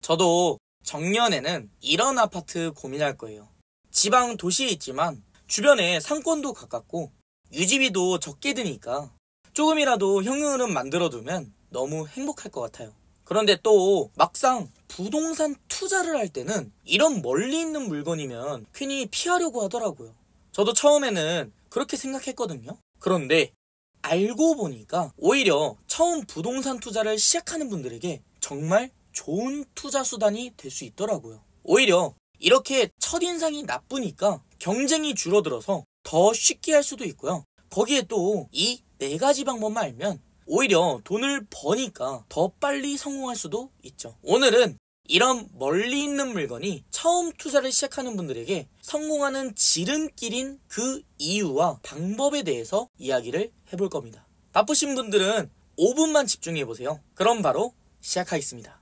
저도 정년에는 이런 아파트 고민할 거예요. 지방 도시에 있지만 주변에 상권도 가깝고 유지비도 적게 드니까 조금이라도 현금흐름 만들어두면 너무 행복할 것 같아요. 그런데 또 막상 부동산 투자를 할 때는 이런 멀리 있는 물건이면 괜히 피하려고 하더라고요. 저도 처음에는 그렇게 생각했거든요. 그런데 알고 보니까 오히려 처음 부동산 투자를 시작하는 분들에게 정말 좋은 투자 수단이 될 수 있더라고요. 오히려 이렇게 첫인상이 나쁘니까 경쟁이 줄어들어서 더 쉽게 할 수도 있고요. 거기에 또 이 4가지 방법만 알면 오히려 돈을 버니까 더 빨리 성공할 수도 있죠. 오늘은 이런 멀리 있는 물건이 처음 투자를 시작하는 분들에게 성공하는 지름길인 그 이유와 방법에 대해서 이야기를 해볼 겁니다. 바쁘신 분들은 5분만 집중해보세요. 그럼 바로 시작하겠습니다.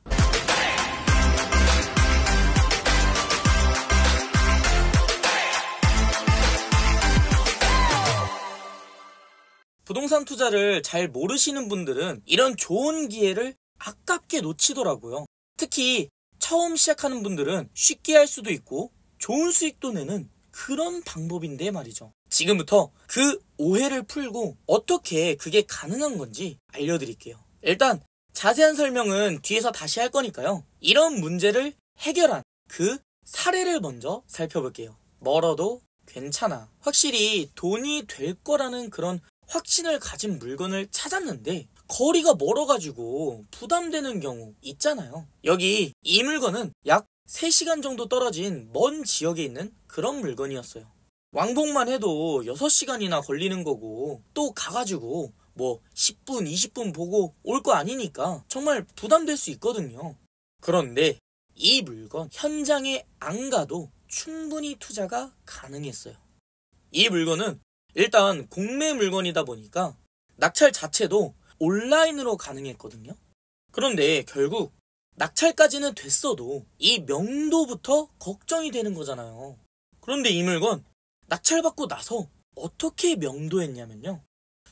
부동산 투자를 잘 모르시는 분들은 이런 좋은 기회를 아깝게 놓치더라고요. 특히 처음 시작하는 분들은 쉽게 할 수도 있고 좋은 수익도 내는 그런 방법인데 말이죠. 지금부터 그 오해를 풀고 어떻게 그게 가능한 건지 알려드릴게요. 일단 자세한 설명은 뒤에서 다시 할 거니까요. 이런 문제를 해결한 그 사례를 먼저 살펴볼게요. 멀어도 괜찮아. 확실히 돈이 될 거라는 그런 확신을 가진 물건을 찾았는데 거리가 멀어가지고 부담되는 경우 있잖아요. 여기 이 물건은 약 3시간 정도 떨어진 먼 지역에 있는 그런 물건이었어요. 왕복만 해도 6시간이나 걸리는 거고 또 가가지고 10분, 20분 보고 올 거 아니니까 정말 부담될 수 있거든요. 그런데 이 물건 현장에 안 가도 충분히 투자가 가능했어요. 이 물건은 일단 공매 물건이다 보니까 낙찰 자체도 온라인으로 가능했거든요. 그런데 결국 낙찰까지는 됐어도 이 명도부터 걱정이 되는 거잖아요. 그런데 이 물건 낙찰받고 나서 어떻게 명도했냐면요.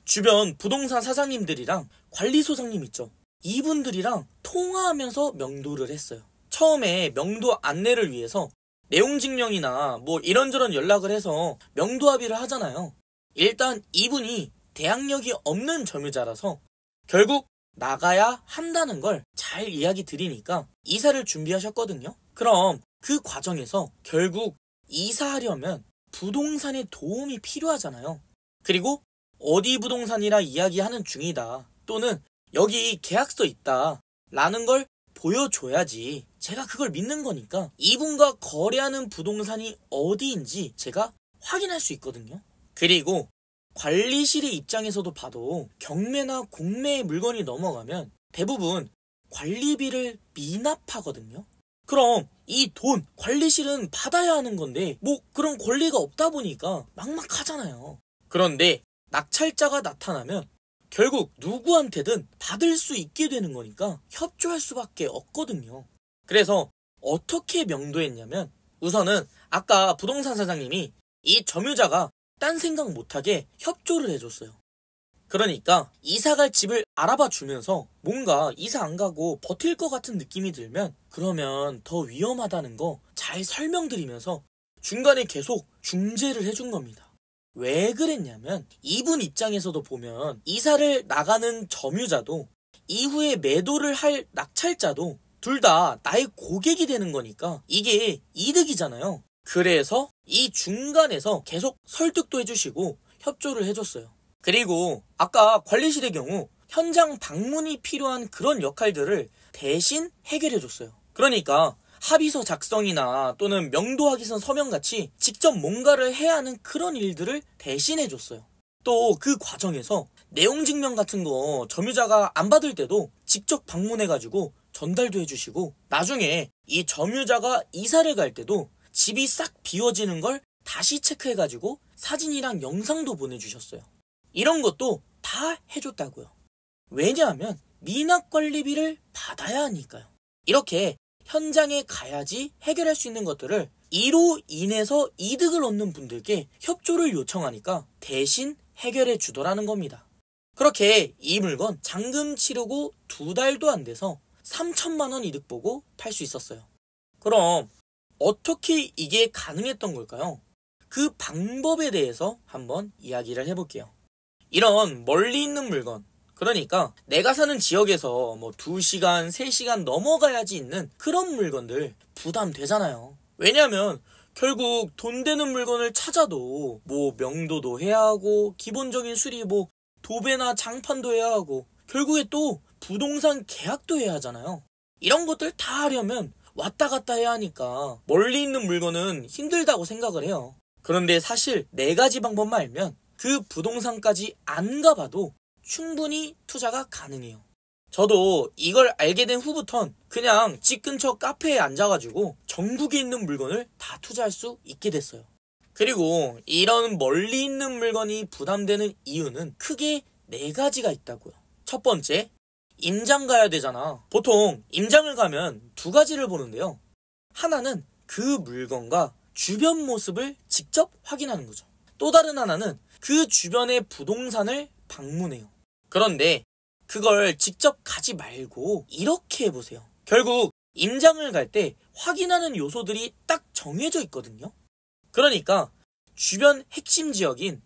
주변 부동산 사장님들이랑 관리소장님 있죠. 이분들이랑 통화하면서 명도를 했어요. 처음에 명도 안내를 위해서 내용증명이나 이런저런 연락을 해서 명도 합의를 하잖아요. 일단 이분이 대항력이 없는 점유자라서 결국 나가야 한다는 걸 잘 이야기 드리니까 이사를 준비하셨거든요. 그럼 그 과정에서 결국 이사하려면 부동산의 도움이 필요하잖아요. 그리고 어디 부동산이라 이야기하는 중이다 또는 여기 계약서 있다 라는 걸 보여줘야지 제가 그걸 믿는 거니까 이분과 거래하는 부동산이 어디인지 제가 확인할 수 있거든요. 그리고 관리실의 입장에서도 봐도 경매나 공매의 물건이 넘어가면 대부분 관리비를 미납하거든요. 그럼 이 돈 관리실은 받아야 하는 건데 그런 권리가 없다 보니까 막막하잖아요. 그런데 낙찰자가 나타나면 결국 누구한테든 받을 수 있게 되는 거니까 협조할 수밖에 없거든요. 그래서 어떻게 명도했냐면 우선은 아까 부동산 사장님이 이 점유자가 딴 생각 못하게 협조를 해줬어요. 그러니까 이사갈 집을 알아봐 주면서 뭔가 이사 안 가고 버틸 것 같은 느낌이 들면 그러면 더 위험하다는 거 잘 설명드리면서 중간에 계속 중재를 해준 겁니다. 왜 그랬냐면 이분 입장에서도 보면 이사를 나가는 점유자도 이후에 매도를 할 낙찰자도 둘 다 나의 고객이 되는 거니까 이게 이득이잖아요. 그래서 이 중간에서 계속 설득도 해주시고 협조를 해줬어요. 그리고 아까 관리실의 경우 현장 방문이 필요한 그런 역할들을 대신 해결해줬어요. 그러니까 합의서 작성이나 또는 명도하기선 서명같이 직접 뭔가를 해야 하는 그런 일들을 대신 해줬어요. 또 그 과정에서 내용증명 같은 거 점유자가 안 받을 때도 직접 방문해가지고 전달도 해주시고 나중에 이 점유자가 이사를 갈 때도 집이 싹 비워지는 걸 다시 체크해가지고 사진이랑 영상도 보내주셨어요. 이런 것도 다 해줬다고요. 왜냐하면 미납관리비를 받아야 하니까요. 이렇게 현장에 가야지 해결할 수 있는 것들을 이로 인해서 이득을 얻는 분들께 협조를 요청하니까 대신 해결해 주더라는 겁니다. 그렇게 이 물건 잔금 치르고 2달도 안 돼서 3천만 원 이득 보고 팔 수 있었어요. 그럼 어떻게 이게 가능했던 걸까요? 그 방법에 대해서 한번 이야기를 해볼게요. 이런 멀리 있는 물건, 그러니까 내가 사는 지역에서 2시간, 3시간 넘어가야지 있는 그런 물건들 부담되잖아요. 왜냐하면 결국 돈 되는 물건을 찾아도 명도도 해야 하고 기본적인 수리 도배나 장판도 해야 하고 결국에 또 부동산 계약도 해야 하잖아요. 이런 것들 다 하려면 왔다 갔다 해야 하니까 멀리 있는 물건은 힘들다고 생각을 해요. 그런데 사실 4가지 방법만 알면 그 부동산까지 안 가봐도 충분히 투자가 가능해요. 저도 이걸 알게 된 후부턴 그냥 집 근처 카페에 앉아가지고 전국에 있는 물건을 다 투자할 수 있게 됐어요. 그리고 이런 멀리 있는 물건이 부담되는 이유는 크게 4가지가 있다고요. 첫 번째, 임장 가야 되잖아. 보통 임장을 가면 2가지를 보는데요. 하나는 그 물건과 주변 모습을 직접 확인하는 거죠. 또 다른 하나는 그 주변의 부동산을 방문해요. 그런데 그걸 직접 가지 말고 이렇게 해보세요. 결국 임장을 갈 때 확인하는 요소들이 딱 정해져 있거든요. 그러니까 주변 핵심 지역인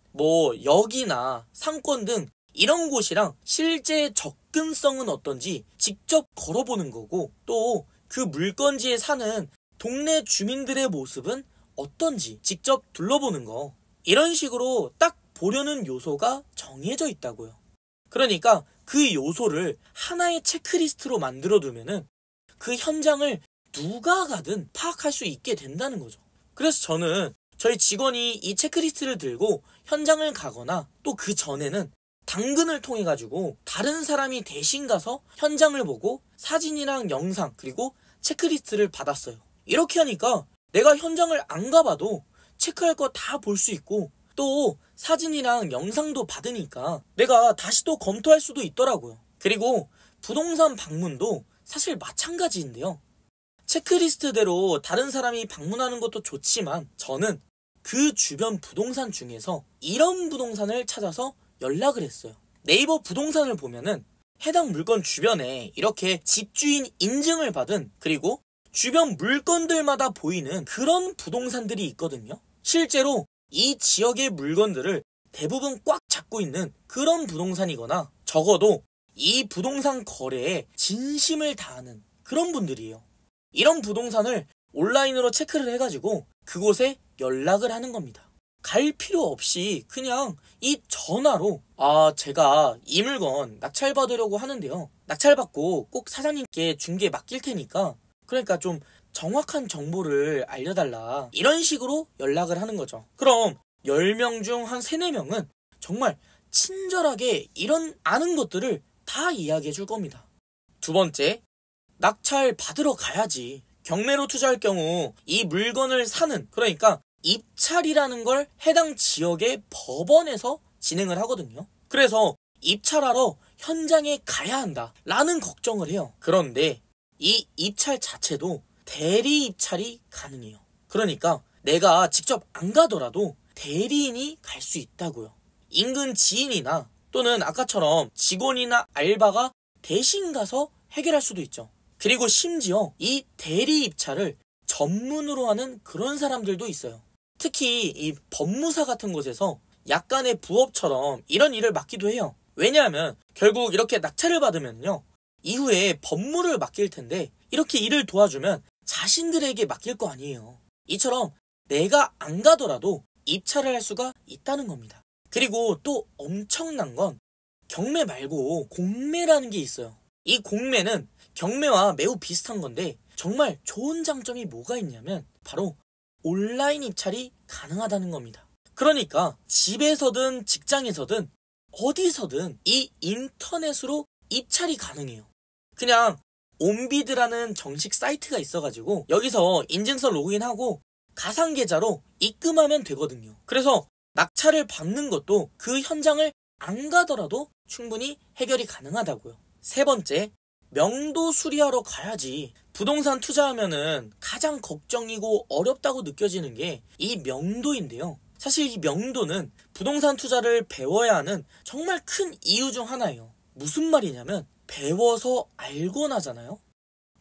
역이나 상권 등 이런 곳이랑 실제 접근성은 어떤지 직접 걸어보는 거고, 또 그 물건지에 사는 동네 주민들의 모습은 어떤지 직접 둘러보는 거, 이런 식으로 딱 보려는 요소가 정해져 있다고요. 그러니까 그 요소를 하나의 체크리스트로 만들어 두면은 그 현장을 누가 가든 파악할 수 있게 된다는 거죠. 그래서 저는 저희 직원이 이 체크리스트를 들고 현장을 가거나 또 그 전에는 당근을 통해 가지고 다른 사람이 대신 가서 현장을 보고 사진이랑 영상 그리고 체크리스트를 받았어요. 이렇게 하니까 내가 현장을 안 가봐도 체크할 거 다 볼 수 있고 또 사진이랑 영상도 받으니까 내가 다시 또 검토할 수도 있더라고요. 그리고 부동산 방문도 사실 마찬가지인데요. 체크리스트대로 다른 사람이 방문하는 것도 좋지만 저는 그 주변 부동산 중에서 이런 부동산을 찾아서 연락을 했어요. 네이버 부동산을 보면은 해당 물건 주변에 이렇게 집주인 인증을 받은, 그리고 주변 물건들마다 보이는 그런 부동산들이 있거든요. 실제로 이 지역의 물건들을 대부분 꽉 잡고 있는 그런 부동산이거나 적어도 이 부동산 거래에 진심을 다하는 그런 분들이에요. 이런 부동산을 온라인으로 체크를 해가지고 그곳에 연락을 하는 겁니다. 갈 필요 없이 그냥 이 전화로 제가 이 물건 낙찰받으려고 하는데요. 낙찰받고 꼭 사장님께 중개 맡길 테니까 그러니까 좀 정확한 정보를 알려달라, 이런 식으로 연락을 하는 거죠. 그럼 10명 중 한 3, 4명은 정말 친절하게 이런 아는 것들을 다 이야기해 줄 겁니다. 두 번째, 낙찰 받으러 가야지. 경매로 투자할 경우 이 물건을 사는, 그러니까 입찰이라는 걸 해당 지역의 법원에서 진행을 하거든요. 그래서 입찰하러 현장에 가야 한다라는 걱정을 해요. 그런데 이 입찰 자체도 대리 입찰이 가능해요. 그러니까 내가 직접 안 가더라도 대리인이 갈 수 있다고요. 인근 지인이나 또는 아까처럼 직원이나 알바가 대신 가서 해결할 수도 있죠. 그리고 심지어 이 대리 입찰을 전문으로 하는 그런 사람들도 있어요. 특히 이 법무사 같은 곳에서 약간의 부업처럼 이런 일을 맡기도 해요. 왜냐하면 결국 이렇게 낙찰을 받으면요, 이후에 법무를 맡길 텐데 이렇게 일을 도와주면 자신들에게 맡길 거 아니에요. 이처럼 내가 안 가더라도 입찰을 할 수가 있다는 겁니다. 그리고 또 엄청난 건 경매 말고 공매라는 게 있어요. 이 공매는 경매와 매우 비슷한 건데 정말 좋은 장점이 뭐가 있냐면 바로 온라인 입찰이 가능하다는 겁니다. 그러니까 집에서든 직장에서든 어디서든 이 인터넷으로 입찰이 가능해요. 그냥 온비드라는 정식 사이트가 있어가지고 여기서 인증서 로그인하고 가상 계좌로 입금하면 되거든요. 그래서 낙찰을 받는 것도 그 현장을 안 가더라도 충분히 해결이 가능하다고요. 세 번째, 명도 수리하러 가야지. 부동산 투자하면은 가장 걱정이고 어렵다고 느껴지는 게 이 명도인데요. 사실 이 명도는 부동산 투자를 배워야 하는 정말 큰 이유 중 하나예요. 무슨 말이냐면 배워서 알고 나잖아요.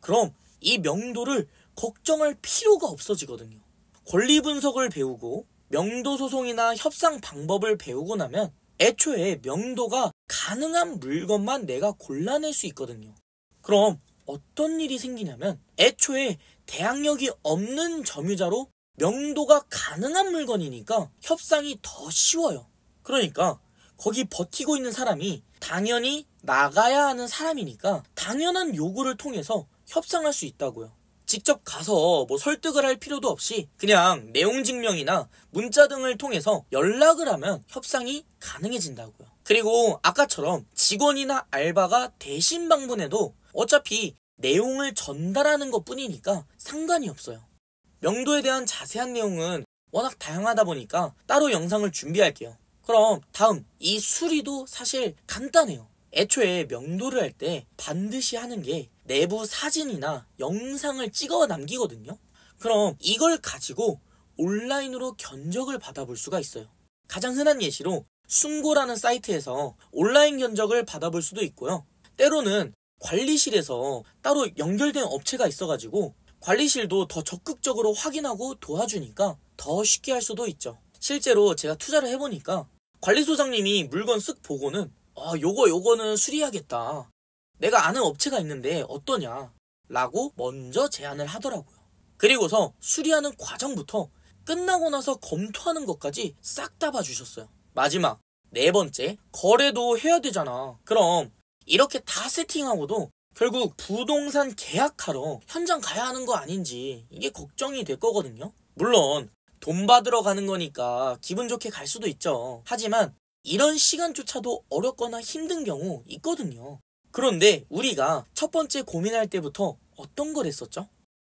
그럼 이 명도를 걱정할 필요가 없어지거든요. 권리 분석을 배우고 명도 소송이나 협상 방법을 배우고 나면 애초에 명도가 가능한 물건만 내가 골라낼 수 있거든요. 그럼 어떤 일이 생기냐면 애초에 대항력이 없는 점유자로 명도가 가능한 물건이니까 협상이 더 쉬워요. 그러니까 거기 버티고 있는 사람이 당연히 나가야 하는 사람이니까 당연한 요구를 통해서 협상할 수 있다고요. 직접 가서 설득을 할 필요도 없이 그냥 내용 증명이나 문자 등을 통해서 연락을 하면 협상이 가능해진다고요. 그리고 아까처럼 직원이나 알바가 대신 방문해도 어차피 내용을 전달하는 것 뿐이니까 상관이 없어요. 명도에 대한 자세한 내용은 워낙 다양하다 보니까 따로 영상을 준비할게요. 그럼 다음, 이 수리도 사실 간단해요. 애초에 명도를 할 때 반드시 하는 게 내부 사진이나 영상을 찍어 남기거든요. 그럼 이걸 가지고 온라인으로 견적을 받아볼 수가 있어요. 가장 흔한 예시로 순고라는 사이트에서 온라인 견적을 받아볼 수도 있고요. 때로는 관리실에서 따로 연결된 업체가 있어가지고 관리실도 더 적극적으로 확인하고 도와주니까 더 쉽게 할 수도 있죠. 실제로 제가 투자를 해보니까 관리소장님이 물건 쓱 보고는 요거는 수리해야겠다. 내가 아는 업체가 있는데 어떠냐? 라고 먼저 제안을 하더라고요. 그리고서 수리하는 과정부터 끝나고 나서 검토하는 것까지 싹 다 봐주셨어요. 마지막, 네 번째, 거래도 해야 되잖아. 그럼 이렇게 다 세팅하고도 결국 부동산 계약하러 현장 가야 하는 거 아닌지 이게 걱정이 될 거거든요. 물론 돈 받으러 가는 거니까 기분 좋게 갈 수도 있죠. 하지만 이런 시간조차도 어렵거나 힘든 경우 있거든요. 그런데 우리가 첫 번째 고민할 때부터 어떤 걸 했었죠?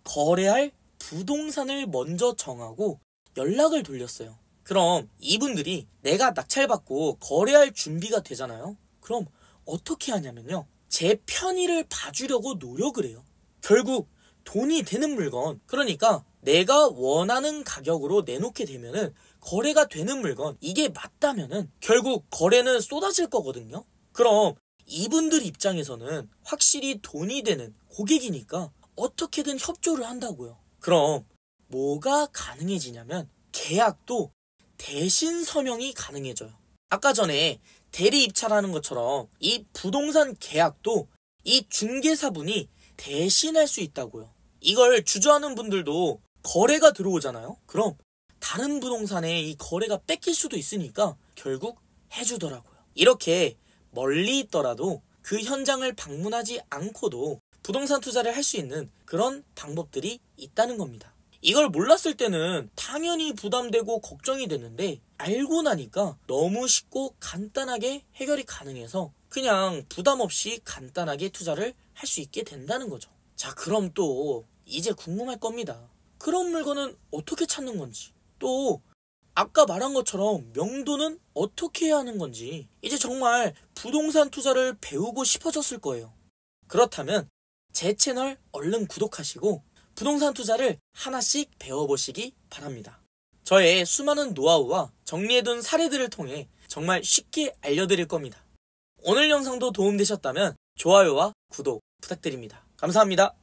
거래할 부동산을 먼저 정하고 연락을 돌렸어요. 그럼 이분들이 내가 낙찰받고 거래할 준비가 되잖아요. 그럼 어떻게 하냐면요. 제 편의를 봐주려고 노력을 해요. 결국 돈이 되는 물건, 그러니까 내가 원하는 가격으로 내놓게 되면은 거래가 되는 물건, 이게 맞다면은 결국 거래는 쏟아질 거거든요. 그럼 이분들 입장에서는 확실히 돈이 되는 고객이니까 어떻게든 협조를 한다고요. 그럼 뭐가 가능해지냐면 계약도 대신 서명이 가능해져요. 아까 전에 대리 입찰하는 것처럼 이 부동산 계약도 이 중개사분이 대신할 수 있다고요. 이걸 주저하는 분들도 거래가 들어오잖아요. 그럼 다른 부동산에 이 거래가 뺏길 수도 있으니까 결국 해주더라고요. 이렇게 멀리 있더라도 그 현장을 방문하지 않고도 부동산 투자를 할 수 있는 그런 방법들이 있다는 겁니다. 이걸 몰랐을 때는 당연히 부담되고 걱정이 됐는데 알고 나니까 너무 쉽고 간단하게 해결이 가능해서 그냥 부담 없이 간단하게 투자를 할 수 있게 된다는 거죠. 자, 그럼 또 이제 궁금할 겁니다. 그런 물건은 어떻게 찾는 건지, 또 아까 말한 것처럼 명도는 어떻게 해야 하는 건지 이제 정말 부동산 투자를 배우고 싶어졌을 거예요. 그렇다면 제 채널 얼른 구독하시고 부동산 투자를 하나씩 배워보시기 바랍니다. 저의 수많은 노하우와 정리해둔 사례들을 통해 정말 쉽게 알려드릴 겁니다. 오늘 영상도 도움되셨다면 좋아요와 구독 부탁드립니다. 감사합니다.